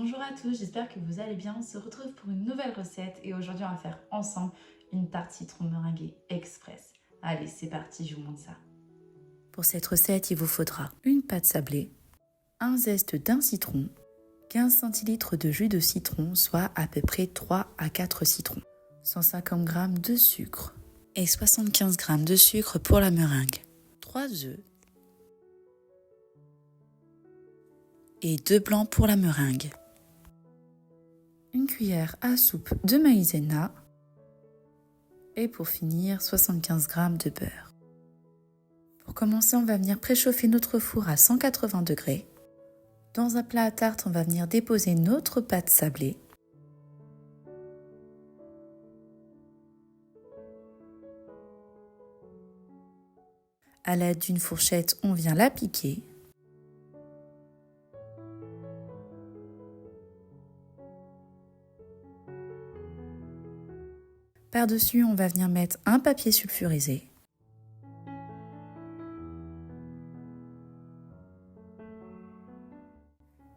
Bonjour à tous, j'espère que vous allez bien. On se retrouve pour une nouvelle recette et aujourd'hui on va faire ensemble une tarte citron meringuée express. Allez, c'est parti, je vous montre ça. Pour cette recette, il vous faudra une pâte sablée, un zeste d'un citron, 15 centilitres de jus de citron, soit à peu près 3 à 4 citrons, 150 g de sucre et 75 g de sucre pour la meringue, 3 œufs et 2 blancs pour la meringue, une cuillère à soupe de maïzena et pour finir 75 g de beurre. Pour commencer, on va venir préchauffer notre four à 180 degrés. Dans un plat à tarte, on va venir déposer notre pâte sablée. À l'aide d'une fourchette, on vient la piquer. Par-dessus, on va venir mettre un papier sulfurisé.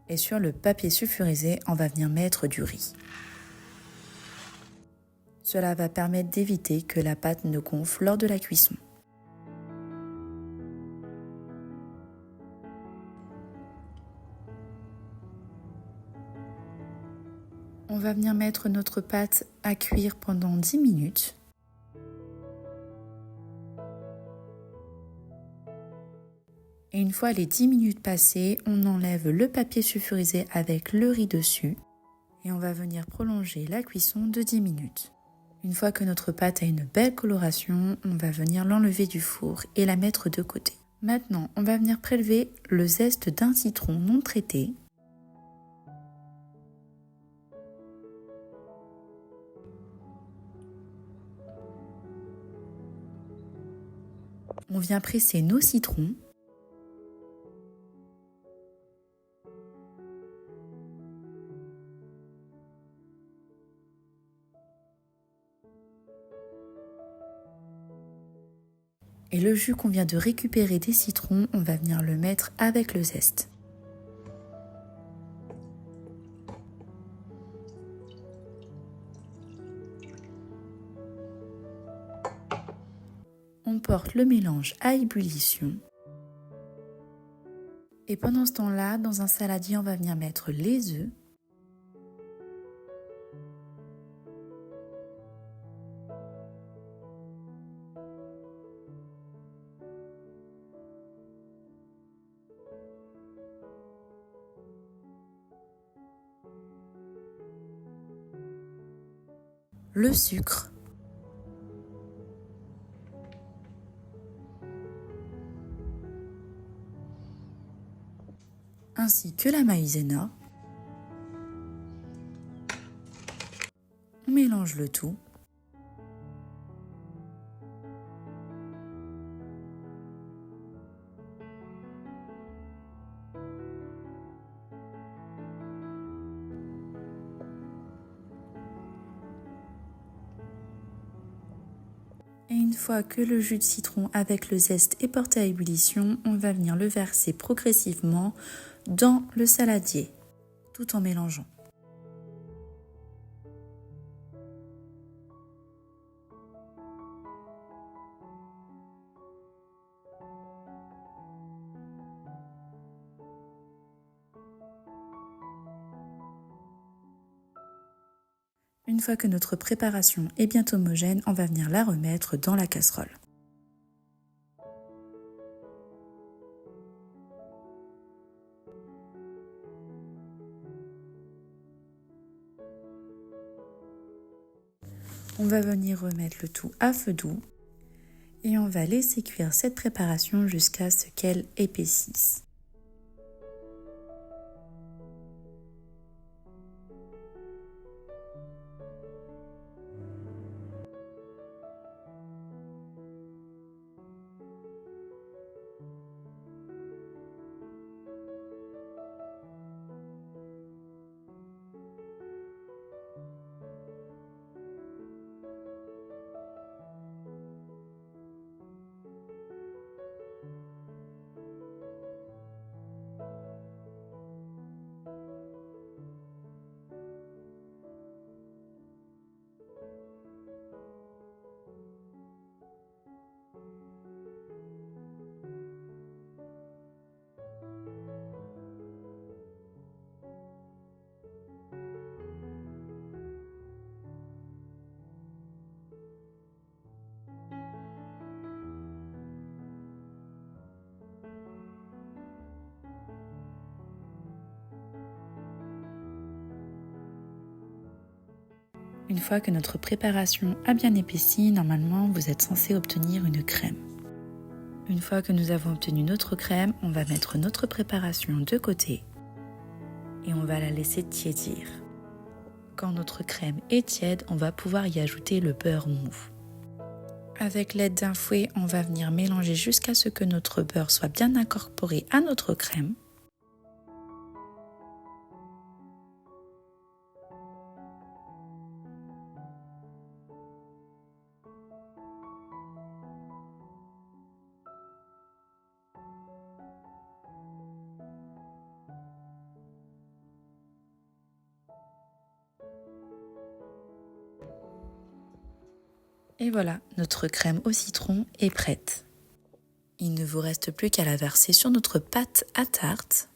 Et sur le papier sulfurisé, on va venir mettre du riz. Cela va permettre d'éviter que la pâte ne gonfle lors de la cuisson. On va venir mettre notre pâte à cuire pendant 10 minutes. Et une fois les 10 minutes passées, on enlève le papier sulfurisé avec le riz dessus et on va venir prolonger la cuisson de 10 minutes. Une fois que notre pâte a une belle coloration, on va venir l'enlever du four et la mettre de côté. Maintenant, on va venir prélever le zeste d'un citron non traité. On vient presser nos citrons. Et le jus qu'on vient de récupérer des citrons, on va venir le mettre avec le zeste. On porte le mélange à ébullition. Et pendant ce temps-là, dans un saladier, on va venir mettre les œufs. Le sucre. Ainsi que la maïzena. On mélange le tout. Et une fois que le jus de citron avec le zeste est porté à ébullition, on va venir le verser progressivement dans le saladier, tout en mélangeant. Une fois que notre préparation est bien homogène, on va venir la remettre dans la casserole. On va venir remettre le tout à feu doux et on va laisser cuire cette préparation jusqu'à ce qu'elle épaississe. Une fois que notre préparation a bien épaissi, normalement vous êtes censé obtenir une crème. Une fois que nous avons obtenu notre crème, on va mettre notre préparation de côté et on va la laisser tiédir. Quand notre crème est tiède, on va pouvoir y ajouter le beurre mou. Avec l'aide d'un fouet, on va venir mélanger jusqu'à ce que notre beurre soit bien incorporé à notre crème. Et voilà, notre crème au citron est prête. Il ne vous reste plus qu'à la verser sur notre pâte à tarte.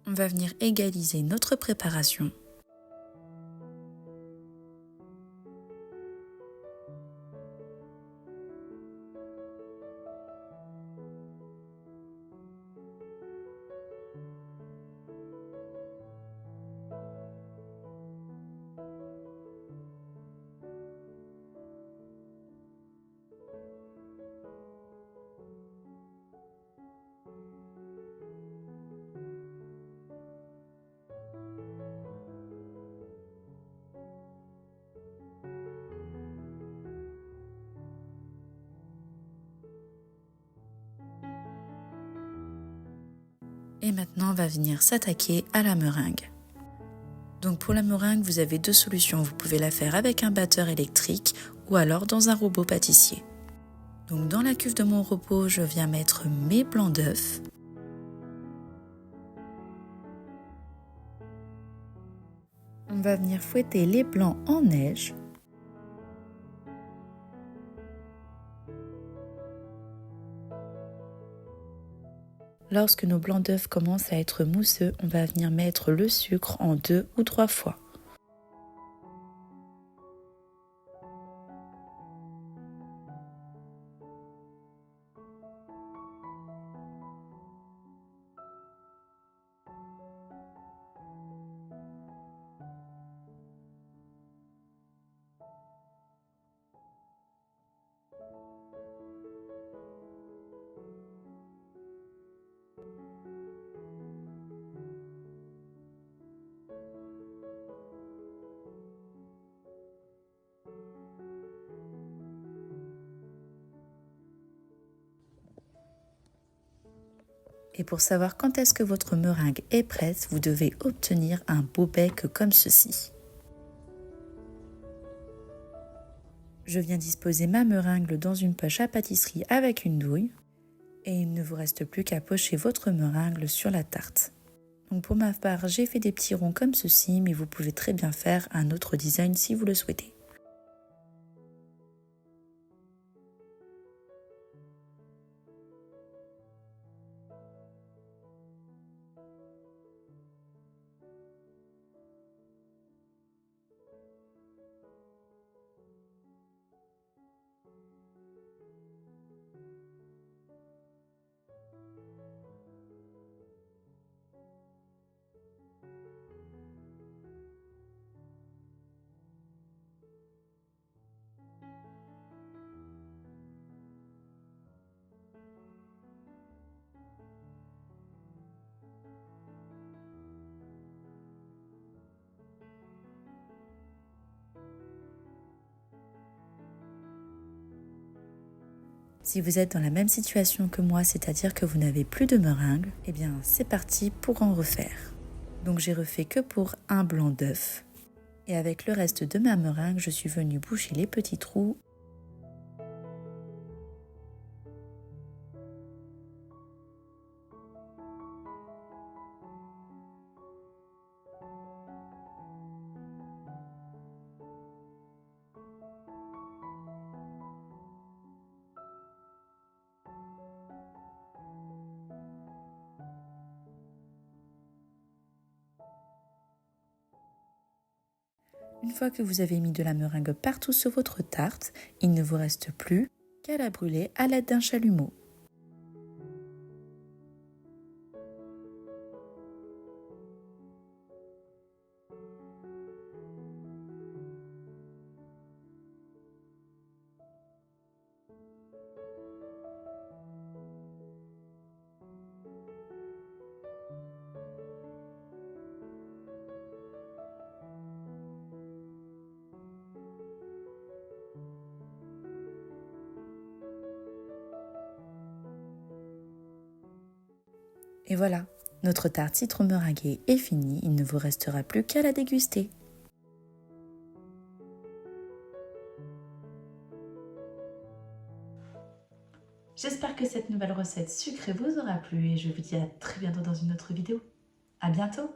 On va venir égaliser notre préparation. Et maintenant, on va venir s'attaquer à la meringue. Donc pour la meringue, vous avez deux solutions. Vous pouvez la faire avec un batteur électrique ou alors dans un robot pâtissier. Donc dans la cuve de mon robot, je viens mettre mes blancs d'œufs. On va venir fouetter les blancs en neige. Lorsque nos blancs d'œufs commencent à être mousseux, on va venir mettre le sucre en 2 ou 3 fois. Et pour savoir quand est-ce que votre meringue est prête, vous devez obtenir un beau bec comme ceci. Je viens disposer ma meringue dans une poche à pâtisserie avec une douille. Et il ne vous reste plus qu'à pocher votre meringue sur la tarte. Donc pour ma part, j'ai fait des petits ronds comme ceci, mais vous pouvez très bien faire un autre design si vous le souhaitez. Si vous êtes dans la même situation que moi, c'est-à-dire que vous n'avez plus de meringue, eh bien c'est parti pour en refaire. Donc j'ai refait que pour un blanc d'œuf. Et avec le reste de ma meringue, je suis venue boucher les petits trous. Une fois que vous avez mis de la meringue partout sur votre tarte, il ne vous reste plus qu'à la brûler à l'aide d'un chalumeau. Et voilà, notre tarte citron meringuée est finie, il ne vous restera plus qu'à la déguster. J'espère que cette nouvelle recette sucrée vous aura plu et je vous dis à très bientôt dans une autre vidéo. À bientôt!